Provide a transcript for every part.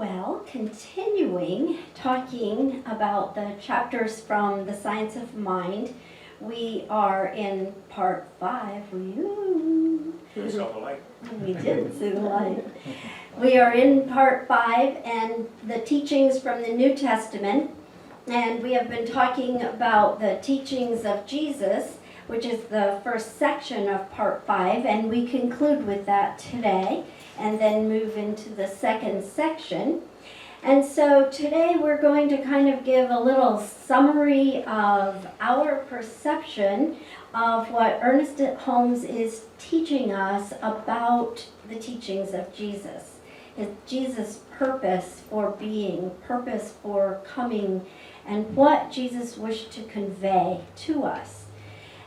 Well, continuing talking about the chapters from the Science of Mind, we are in part 5. We saw the light. We did see the light. We are in part 5 and the teachings from the New Testament, and we have been talking about the teachings of Jesus, which is the first section of part 5, and we conclude with that today and then move into the second section. And so today we're going to kind of give a little summary of our perception of what Ernest Holmes is teaching us about the teachings of Jesus. Jesus' purpose for being, purpose for coming, and what Jesus wished to convey to us.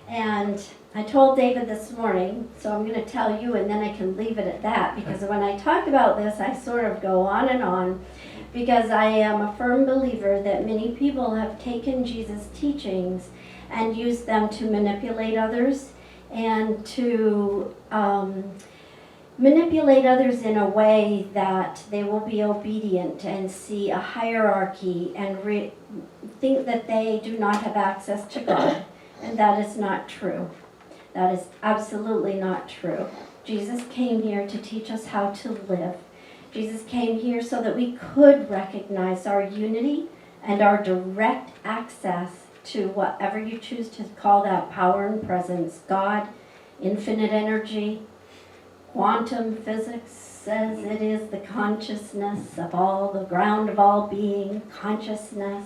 And I told David this morning, so I'm going to tell you and then I can leave it at that, because when I talk about this, I sort of go on, because I am a firm believer that many people have taken Jesus' teachings and used them to manipulate others and to manipulate others in a way that they will be obedient and see a hierarchy and think that they do not have access to God. And that is not true. That is absolutely not true. Jesus came here to teach us how to live. Jesus came here so that we could recognize our unity and our direct access to whatever you choose to call that power and presence. God, infinite energy, quantum physics says it is the consciousness of all, the ground of all being, consciousness.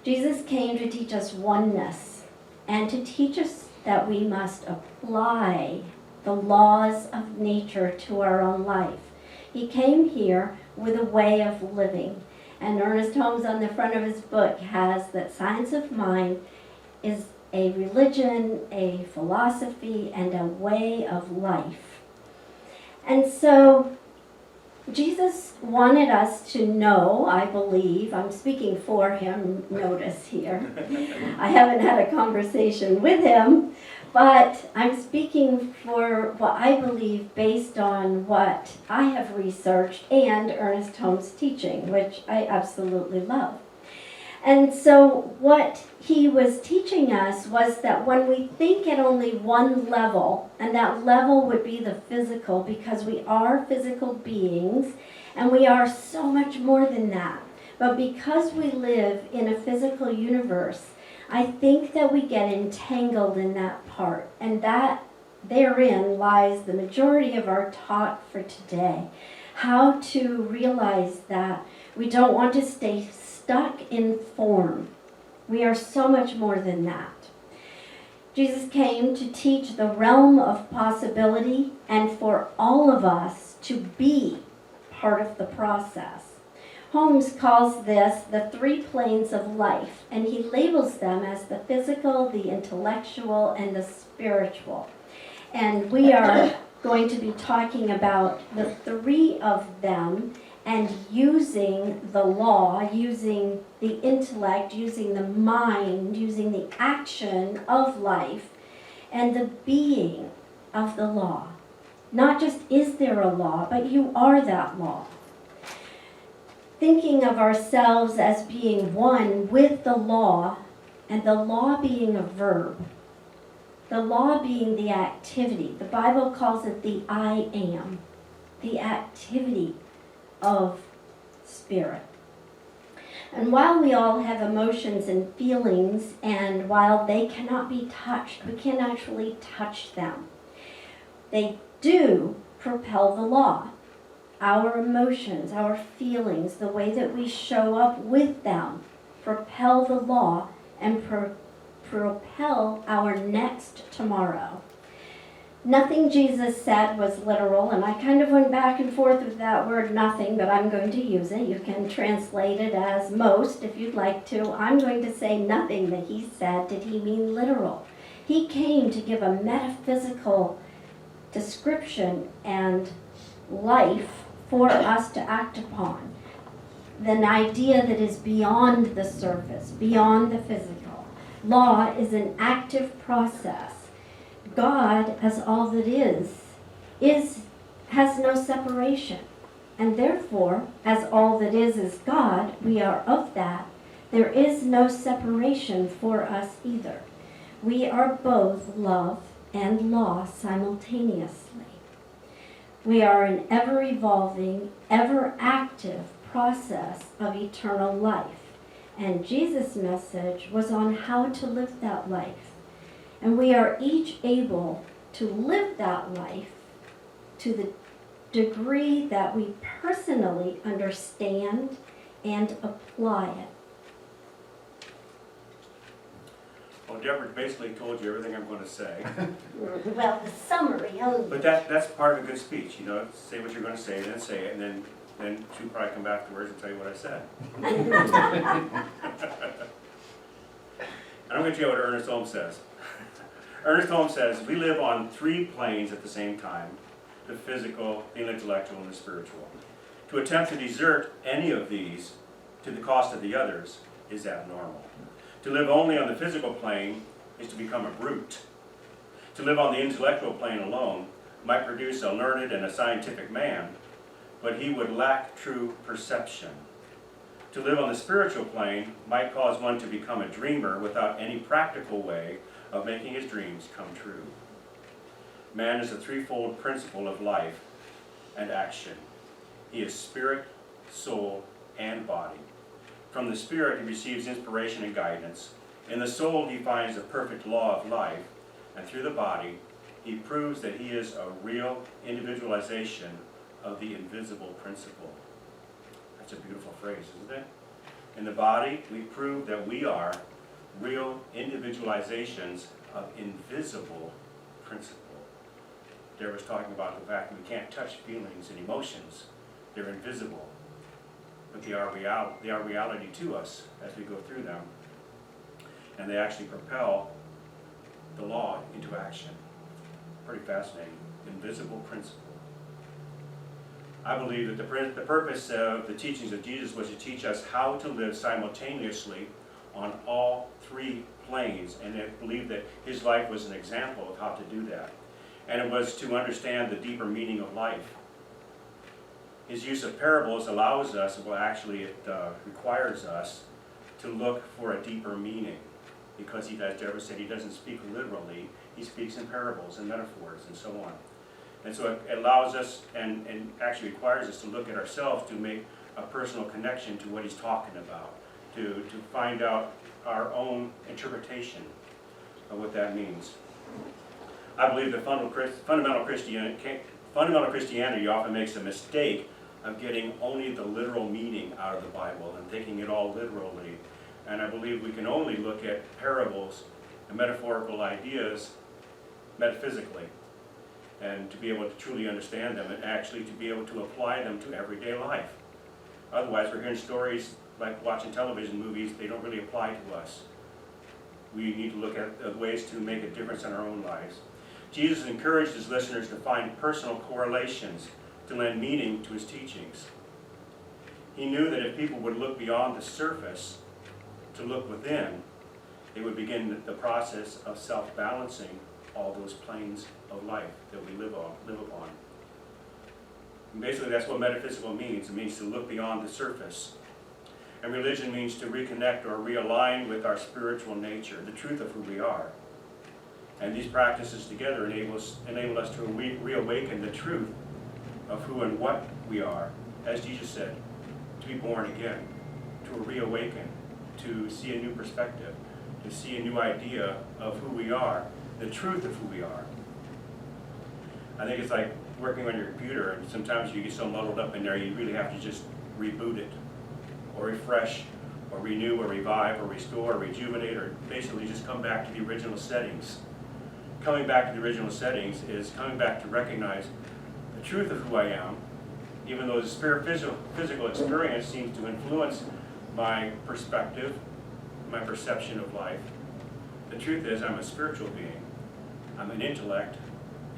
Jesus came to teach us oneness and to teach us that we must apply the laws of nature to our own life. He came here with a way of living. And Ernest Holmes on the front of his book has that Science of Mind is a religion, a philosophy, and a way of life. And so Jesus wanted us to know, I believe, I'm speaking for him, notice here. I haven't had a conversation with him, but I'm speaking for what I believe based on what I have researched and Ernest Holmes' teaching, which I absolutely love. And so what he was teaching us was that when we think at only one level, and that level would be the physical, because we are physical beings, and we are so much more than that. But because we live in a physical universe, I think that we get entangled in that part, and that therein lies the majority of our talk for today. How to realize that we don't want to stay stuck in form. We are so much more than that. Jesus came to teach the realm of possibility and for all of us to be part of the process. Holmes calls this the 3 planes of life, and he labels them as the physical, the intellectual, and the spiritual. And we are going to be talking about the 3 of them and using the law, using the intellect, using the mind, using the action of life, and the being of the law. Not just is there a law, but you are that law. Thinking of ourselves as being one with the law, and the law being a verb, the law being the activity. The Bible calls it the I am, the activity of spirit. And while we all have emotions and feelings, and while they cannot be touched, we can actually touch them. They do propel the law. Our emotions, our feelings, the way that we show up with them, propel the law and propel our next tomorrow. Nothing Jesus said was literal, and I kind of went back and forth with that word nothing, but I'm going to use it. You can translate it as most if you'd like to. I'm going to say nothing that he said did he mean literal. He came to give a metaphysical description and life for us to act upon. An idea that is beyond the surface, beyond the physical. Law is an active process. God, as all that is has no separation. And therefore, as all that is God, we are of that. There is no separation for us either. We are both love and law simultaneously. We are an ever-evolving, ever-active process of eternal life. And Jesus' message was on how to live that life. And we are each able to live that life to the degree that we personally understand and apply it. Well, Deborah basically told you everything I'm going to say. Well, the summary only. But that's part of a good speech, you know, say what you're going to say, and then say it, and then she'll probably come afterwards and tell you what I said. And I'm going to tell you what Ernest Holmes says. Ernest Holmes says, we live on 3 planes at the same time, the physical, the intellectual, and the spiritual. To attempt to desert any of these to the cost of the others is abnormal. To live only on the physical plane is to become a brute. To live on the intellectual plane alone might produce a learned and a scientific man, but he would lack true perception. To live on the spiritual plane might cause one to become a dreamer without any practical way of making his dreams come true. Man is a threefold principle of life and action. He is spirit, soul, and body. From the spirit he receives inspiration and guidance. In the soul he finds the perfect law of life, and through the body he proves that he is a real individualization of the invisible principle. That's a beautiful phrase, isn't it? In the body we prove that we are real individualizations of invisible principle. There was talking about the fact that we can't touch feelings and emotions. They're invisible, but they are reality to us as we go through them. And they actually propel the law into action. Pretty fascinating. Invisible principle. I believe that the purpose of the teachings of Jesus was to teach us how to live simultaneously on all 3 planes, and I believe that his life was an example of how to do that. And it was to understand the deeper meaning of life. His use of parables allows us, well actually it requires us to look for a deeper meaning, because he, as Deborah said, he doesn't speak literally, he speaks in parables and metaphors and so on. And so it allows us and actually requires us to look at ourselves to make a personal connection to what he's talking about, to find out our own interpretation of what that means. I believe that fundamental Christianity often makes a mistake of getting only the literal meaning out of the Bible and taking it all literally. And I believe we can only look at parables and metaphorical ideas metaphysically, and to be able to truly understand them and actually to be able to apply them to everyday life. Otherwise, we're hearing stories like watching television movies, they don't really apply to us. We need to look at ways to make a difference in our own lives. Jesus encouraged his listeners to find personal correlations to lend meaning to his teachings. He knew that if people would look beyond the surface to look within, they would begin the process of self-balancing all those planes of life that we live upon. And basically that's what metaphysical means. It means to look beyond the surface. And religion means to reconnect or realign with our spiritual nature, the truth of who we are. And these practices together enable us to reawaken the truth of who and what we are. As Jesus said, to be born again, to reawaken, to see a new perspective, to see a new idea of who we are, the truth of who we are. I think it's like working on your computer, and sometimes you get so muddled up in there you really have to just reboot it, or refresh, or renew, or revive, or restore, or rejuvenate, or basically just come back to the original settings. Coming back to the original settings is coming back to recognize the truth of who I am, even though the physical experience seems to influence my perspective, my perception of life. The truth is I'm a spiritual being. I'm an intellect,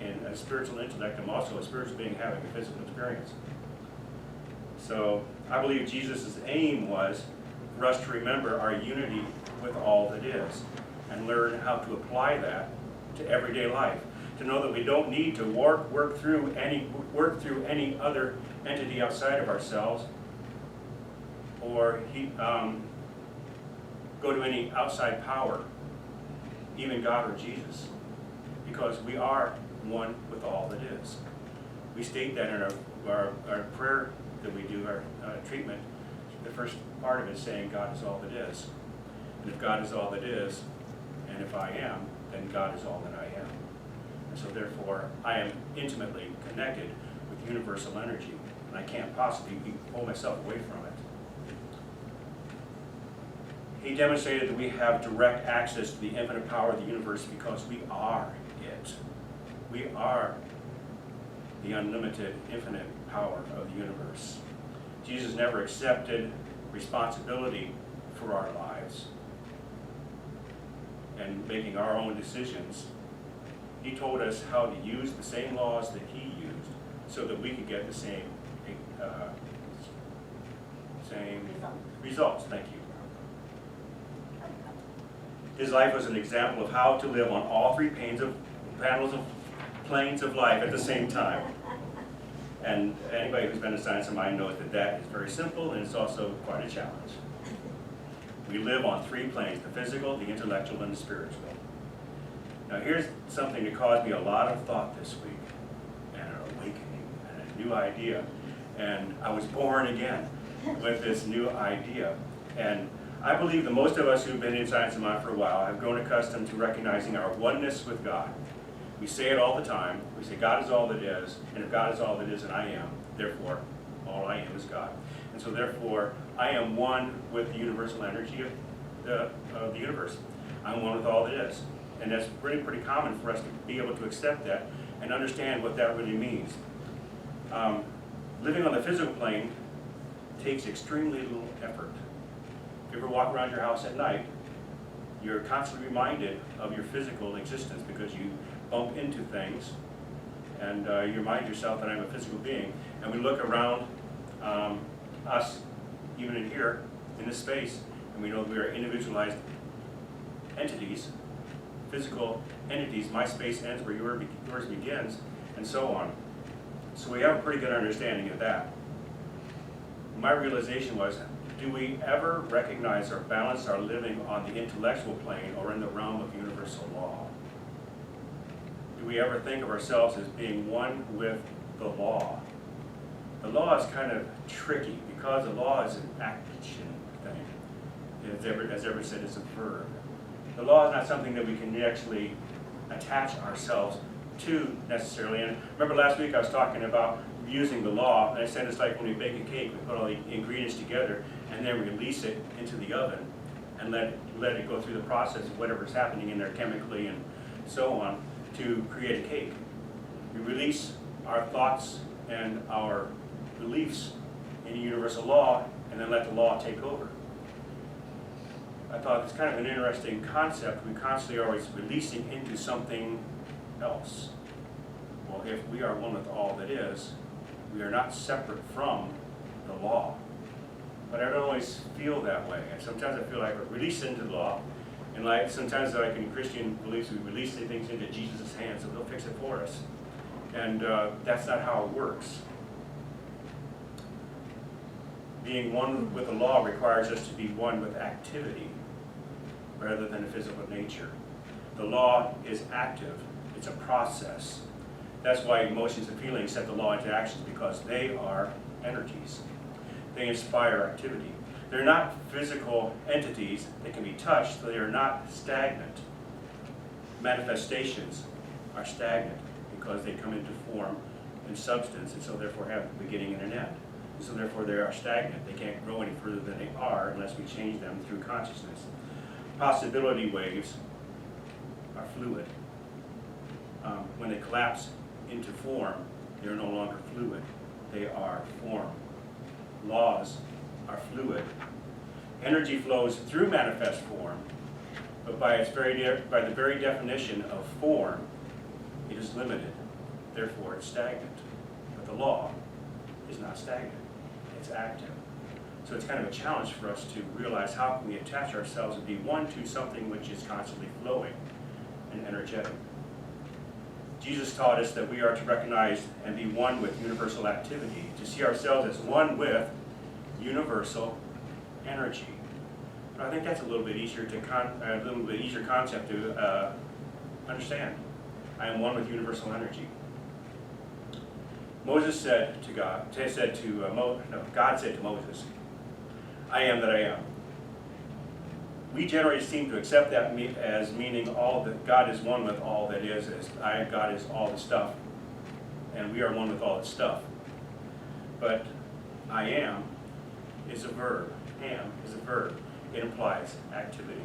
and a spiritual intellect. I'm also a spiritual being having a physical experience. So I believe Jesus' aim was for us to remember our unity with all that is and learn how to apply that to everyday life. To know that we don't need to work through any other entity outside of ourselves, or go to any outside power, even God or Jesus, because we are one with all that is. We state that in our prayer that we do, our treatment. The first part of it is saying God is all that is. And if God is all that is, and if I am, then God is all that I am. And so therefore, I am intimately connected with universal energy, and I can't possibly pull myself away from it. He demonstrated that we have direct access to the infinite power of the universe because we are it. We are the unlimited, infinite power of the universe. Jesus never accepted responsibility for our lives and making our own decisions. He told us how to use the same laws that he used so that we could get the same results. Thank you. His life was an example of how to live on all three planes of life at the same time. And anybody who's been in Science of Mind knows that that is very simple, and it's also quite a challenge. We live on three planes: the physical, the intellectual, and the spiritual. Now here's something that caused me a lot of thought this week, and an awakening, and a new idea. And I was born again with this new idea. And I believe that most of us who've been in Science of Mind for a while have grown accustomed to recognizing our oneness with God. We say it all the time. We say God is all that is, and if God is all that is, and I am, therefore, all I am is God. And so therefore, I am one with the universal energy of the universe. I'm one with all that is. And that's pretty common for us to be able to accept that and understand what that really means. Living on the physical plane takes extremely little effort. If you ever walk around your house at night, you're constantly reminded of your physical existence because you bump into things, and you remind yourself that I'm a physical being. And we look around us, even in here, in this space, and we know we are individualized entities, physical entities. My space ends where yours begins, and so on. So we have a pretty good understanding of that. My realization was, do we ever recognize or balance our living on the intellectual plane or in the realm of universal law? Do we ever think of ourselves as being one with the law? The law is kind of tricky because the law is an action thing. As Everett said, it's a verb. The law is not something that we can actually attach ourselves to necessarily. And remember last week I was talking about using the law, and I said it's like when we bake a cake, we put all the ingredients together and then release it into the oven and let it go through the process of whatever's happening in there chemically and so on to create a cake. We release our thoughts and our beliefs in a universal law and then let the law take over. I thought it's kind of an interesting concept. We constantly are always releasing into something else. Well, if we are one with all that is, we are not separate from the law. But I don't always feel that way. And sometimes I feel like we're released into the law. And like sometimes like in Christian beliefs, we release things into Jesus' hands, so he'll fix it for us. And that's not how it works. Being one with the law requires us to be one with activity rather than a physical nature. The law is active. It's a process. That's why emotions and feelings set the law into action, because they are energies. They inspire activity. They're not physical entities that can be touched, so they are not stagnant. Manifestations are stagnant because they come into form and substance, and so therefore have a beginning and an end. And so therefore they are stagnant. They can't grow any further than they are unless we change them through consciousness. Possibility waves are fluid. When they collapse into form, they're no longer fluid. They are form. Laws are fluid. Energy flows through manifest form, but by the very definition of form, it is limited. Therefore, it's stagnant. But the law is not stagnant. It's active. So it's kind of a challenge for us to realize how can we attach ourselves and be one to something which is constantly flowing and energetic. Jesus taught us that we are to recognize and be one with universal activity, to see ourselves as one with universal energy. But I think that's a little bit easier concept to understand. I am one with universal energy. Moses said to God, God said to Moses, I am that I am. We generally seem to accept that as meaning all that God is one with all that is, as God is all the stuff, and we are one with all the stuff. But I am is a verb. Am is a verb. It implies activity.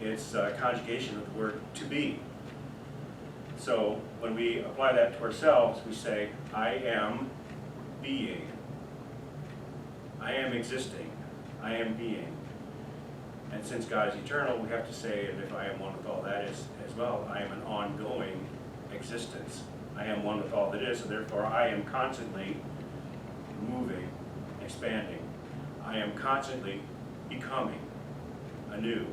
It's a conjugation of the word to be. So when we apply that to ourselves, we say, I am being. I am existing. I am being. And since God is eternal, we have to say, and if I am one with all that is as well, I am an ongoing existence. I am one with all that is, so therefore I am constantly moving, expanding. I am constantly becoming anew.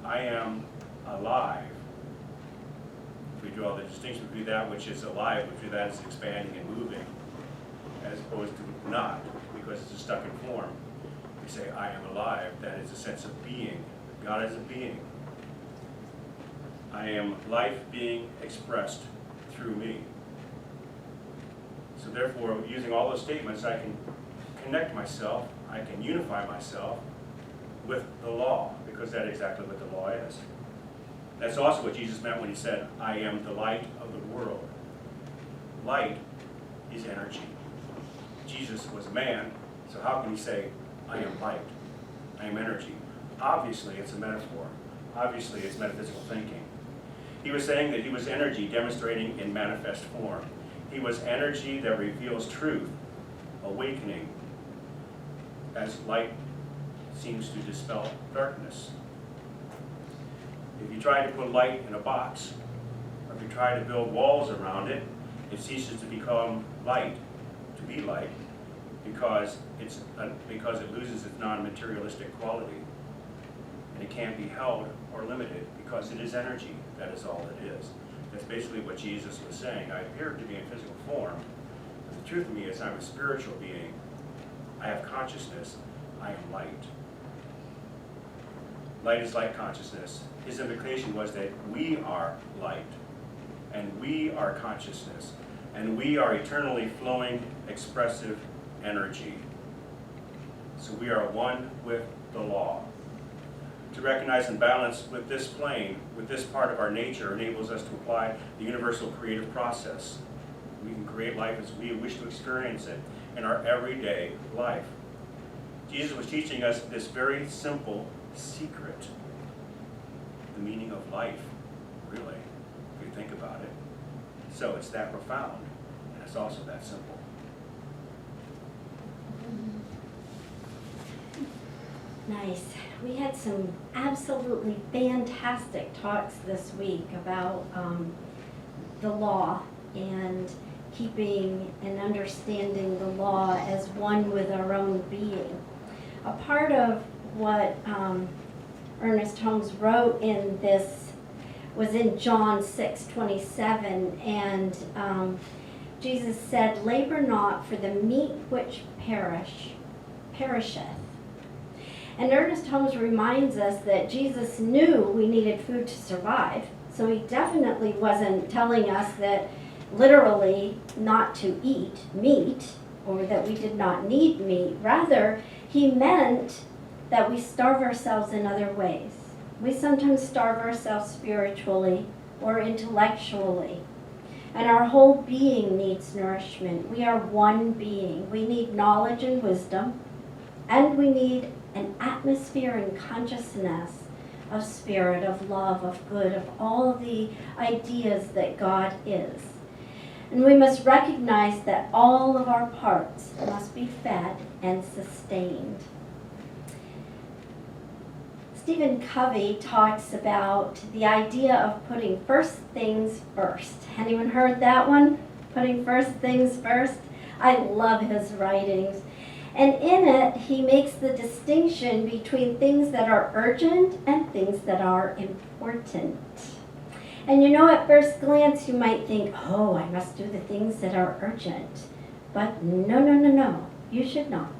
I am alive. If we draw the distinction between that which is alive, between that is expanding and moving, as opposed to not, because it's stuck in form. We say, I am alive. That is a sense of being. God is a being. I am life being expressed through me. So therefore, using all those statements, I can connect myself, I can unify myself with the law, because that's exactly what the law is. That's also what Jesus meant when he said, I am the light of the world. Light is energy. Jesus was a man, so how can he say, I am light, I am energy? Obviously, it's a metaphor. Obviously, it's metaphysical thinking. He was saying that he was energy demonstrating in manifest form. He was energy that reveals truth, awakening, as light seems to dispel darkness. If you try to put light in a box, or if you try to build walls around it, it ceases to become light, to be light, because it loses its non-materialistic quality. And it can't be held or limited because it is energy. That is all it is. That's basically what Jesus was saying. I appear to be in physical form, but the truth of me is I'm a spiritual being. I have consciousness. I am light. Light is light consciousness. His implication was that we are light, and we are consciousness, and we are eternally flowing, expressive energy. So we are one with the law. To recognize and balance with this plane, with this part of our nature, enables us to apply the universal creative process. We can create life as we wish to experience it in our everyday life. Jesus was teaching us this very simple secret, the meaning of life, really, if we think about it. So it's that profound, and it's also that simple. Nice. We had some absolutely fantastic talks this week about the law and keeping and understanding the law as one with our own being. A part of what Ernest Holmes wrote in this was in John 6:27, and Jesus said, "Labor not for the meat which perisheth." And Ernest Holmes reminds us that Jesus knew we needed food to survive, so he definitely wasn't telling us that literally not to eat meat or that we did not need meat. Rather, he meant that we starve ourselves in other ways. We sometimes starve ourselves spiritually or intellectually, and our whole being needs nourishment. We are one being. We need knowledge and wisdom, and we need an atmosphere and consciousness of spirit, of love, of good, of all the ideas that God is. And we must recognize that all of our parts must be fed and sustained. Stephen Covey talks about the idea of putting first things first. Anyone heard that one? Putting first things first? I love his writings. And in it, he makes the distinction between things that are urgent and things that are important. And you know, at first glance, you might think, oh, I must do the things that are urgent. But no, no, no, no. You should not.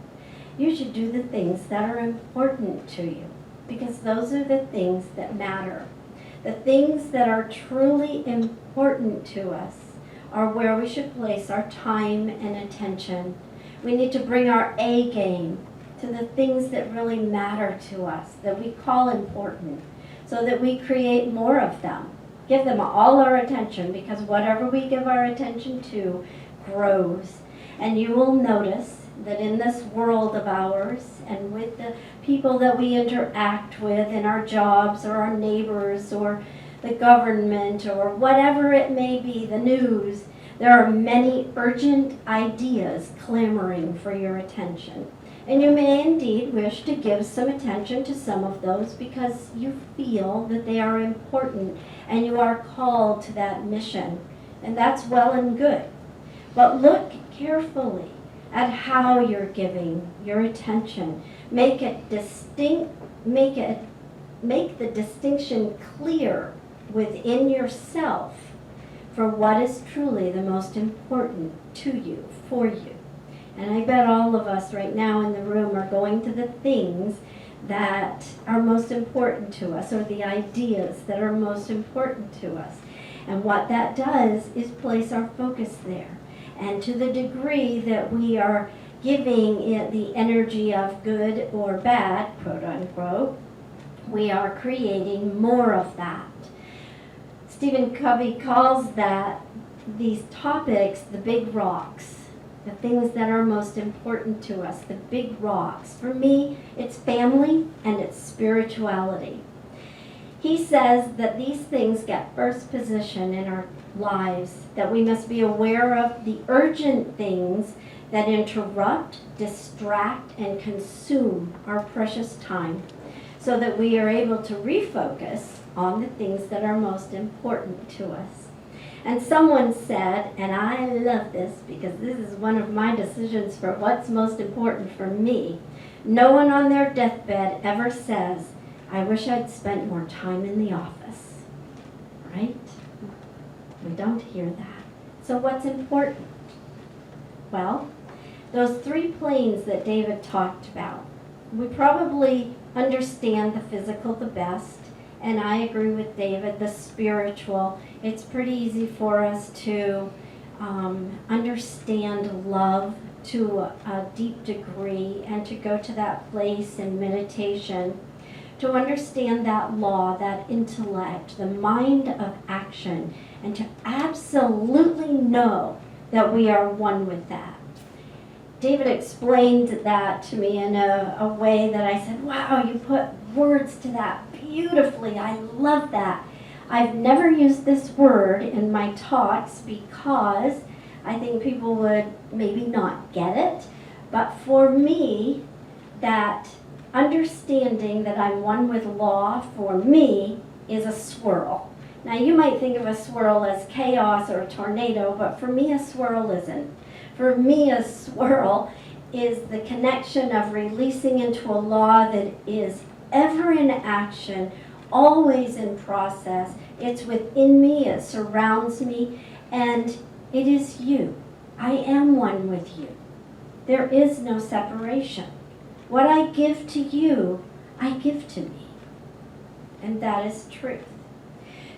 You should do the things that are important to you, because those are the things that matter. The things that are truly important to us are where we should place our time and attention. We need to bring our A game to the things that really matter to us, that we call important, so that we create more of them. Give them all our attention, because whatever we give our attention to grows. And you will notice that in this world of ours, and with the people that we interact with in our jobs or our neighbors or the government or whatever it may be, the news, there are many urgent ideas clamoring for your attention. And you may indeed wish to give some attention to some of those because you feel that they are important and you are called to that mission. And that's well and good. But look carefully at how you're giving your attention. Make the distinction clear within yourself for what is truly the most important to you, for you. And I bet all of us right now in the room are going to the things that are most important to us, or the ideas that are most important to us. And what that does is place our focus there. And to the degree that we are giving it the energy of good or bad, quote unquote, we are creating more of that. Stephen Covey calls these topics the big rocks, the things that are most important to us, the big rocks. For me, it's family and it's spirituality. He says that these things get first position in our lives, that we must be aware of the urgent things that interrupt, distract, and consume our precious time, so that we are able to refocus on the things that are most important to us. And someone said, and I love this because this is one of my decisions for what's most important for me, no one on their deathbed ever says, I wish I'd spent more time in the office. Right? We don't hear that. So what's important? Well, those 3 planes that David talked about, we probably understand the physical the best, and I agree with David, the spiritual. It's pretty easy for us to understand love to a deep degree and to go to that place in meditation, to understand that law, that intellect, the mind of action, and to absolutely know that we are one with that. David explained that to me in a way that I said, wow, you put words to that beautifully. I love that. I've never used this word in my talks because I think people would maybe not get it. But for me, that understanding that I'm one with law, for me, is a swirl. Now, you might think of a swirl as chaos or a tornado, but for me, a swirl isn't. For me, a swirl is the connection of releasing into a law that is ever in action, always in process. It's within me, it surrounds me, and it is you. I am one with you. There is no separation. What I give to you, I give to me. And that is truth.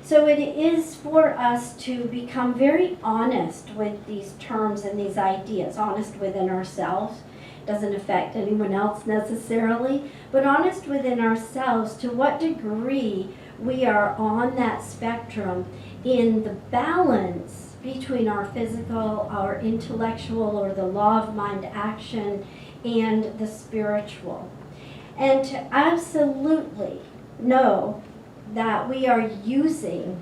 So it is for us to become very honest with these terms and these ideas, honest within ourselves. Doesn't affect anyone else necessarily, but honest within ourselves to what degree we are on that spectrum in the balance between our physical, our intellectual, or the law of mind action, and the spiritual. And to absolutely know that we are using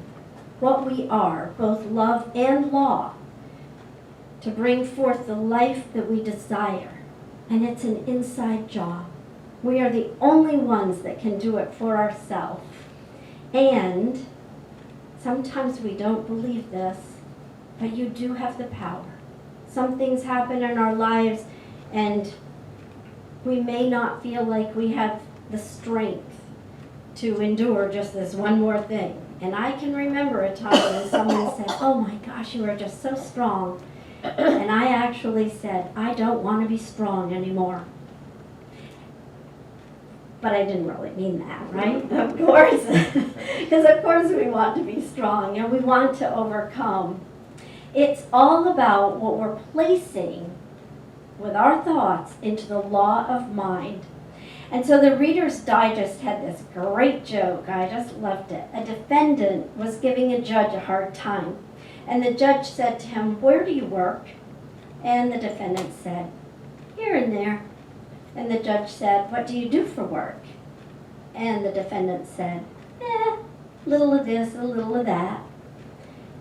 what we are, both love and law, to bring forth the life that we desire. And it's an inside job. We are the only ones that can do it for ourselves. And sometimes we don't believe this, but you do have the power. Some things happen in our lives and we may not feel like we have the strength to endure just this one more thing. And I can remember a time when someone said, oh my gosh, you are just so strong. And I actually said, I don't want to be strong anymore. But I didn't really mean that, right? Of course. Because of course we want to be strong and we want to overcome. It's all about what we're placing with our thoughts into the law of mind. And so the Reader's Digest had this great joke. I just loved it. A defendant was giving a judge a hard time. And the judge said to him, where do you work? And the defendant said, here and there. And the judge said, what do you do for work? And the defendant said, little of this, a little of that.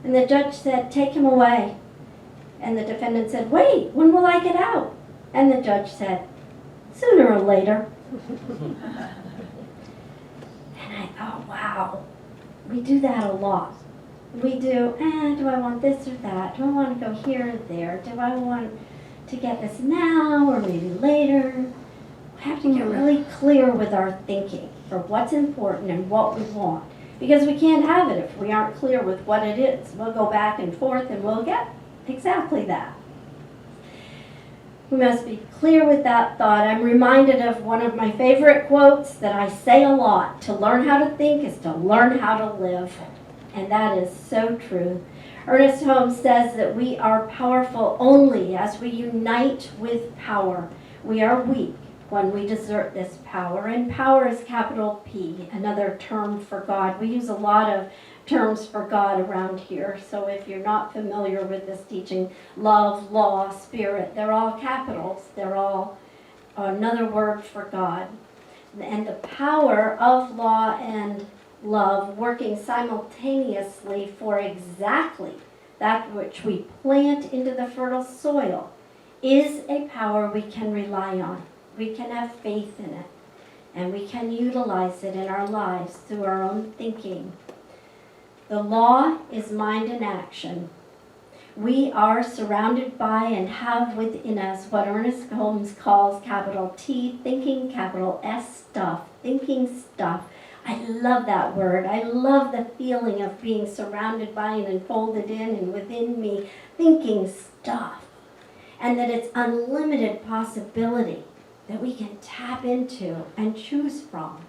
And the judge said, take him away. And the defendant said, wait, when will I get out? And the judge said, sooner or later. And I thought, wow, we do that a lot. We do, do I want this or that? Do I want to go here or there? Do I want to get this now or maybe later? We have to get really clear with our thinking for what's important and what we want. Because we can't have it if we aren't clear with what it is. We'll go back and forth and we'll get exactly that. We must be clear with that thought. I'm reminded of one of my favorite quotes that I say a lot. To learn how to think is to learn how to live. And that is so true. Ernest Holmes says that we are powerful only as we unite with power. We are weak when we desert this power. And power is capital P, another term for God. We use a lot of terms for God around here. So if you're not familiar with this teaching, love, law, spirit, they're all capitals. They're all another word for God. And the power of law and love working simultaneously for exactly that which we plant into the fertile soil is a power we can rely on. We can have faith in it, and we can utilize it in our lives through our own thinking. The law is mind in action. We are surrounded by and have within us what Ernest Holmes calls capital T, thinking, capital S stuff, thinking stuff. I love that word. I love the feeling of being surrounded by and enfolded in and within me, thinking stuff. And that it's unlimited possibility that we can tap into and choose from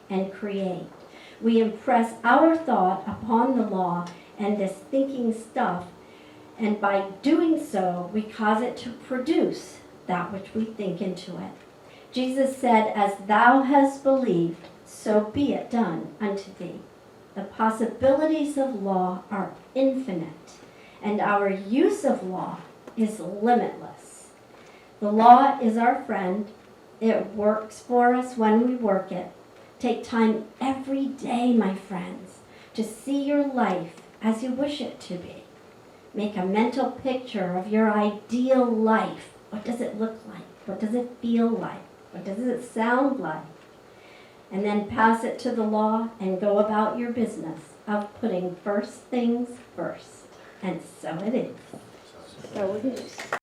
and create. We impress our thought upon the law and this thinking stuff, and by doing so, we cause it to produce that which we think into it. Jesus said, as thou hast believed, so be it done unto thee. The possibilities of law are infinite, and our use of law is limitless. The law is our friend. It works for us when we work it. Take time every day, my friends, to see your life as you wish it to be. Make a mental picture of your ideal life. What does it look like? What does it feel like? What does it sound like? And then pass it to the law and go about your business of putting first things first. And so it is. So it is.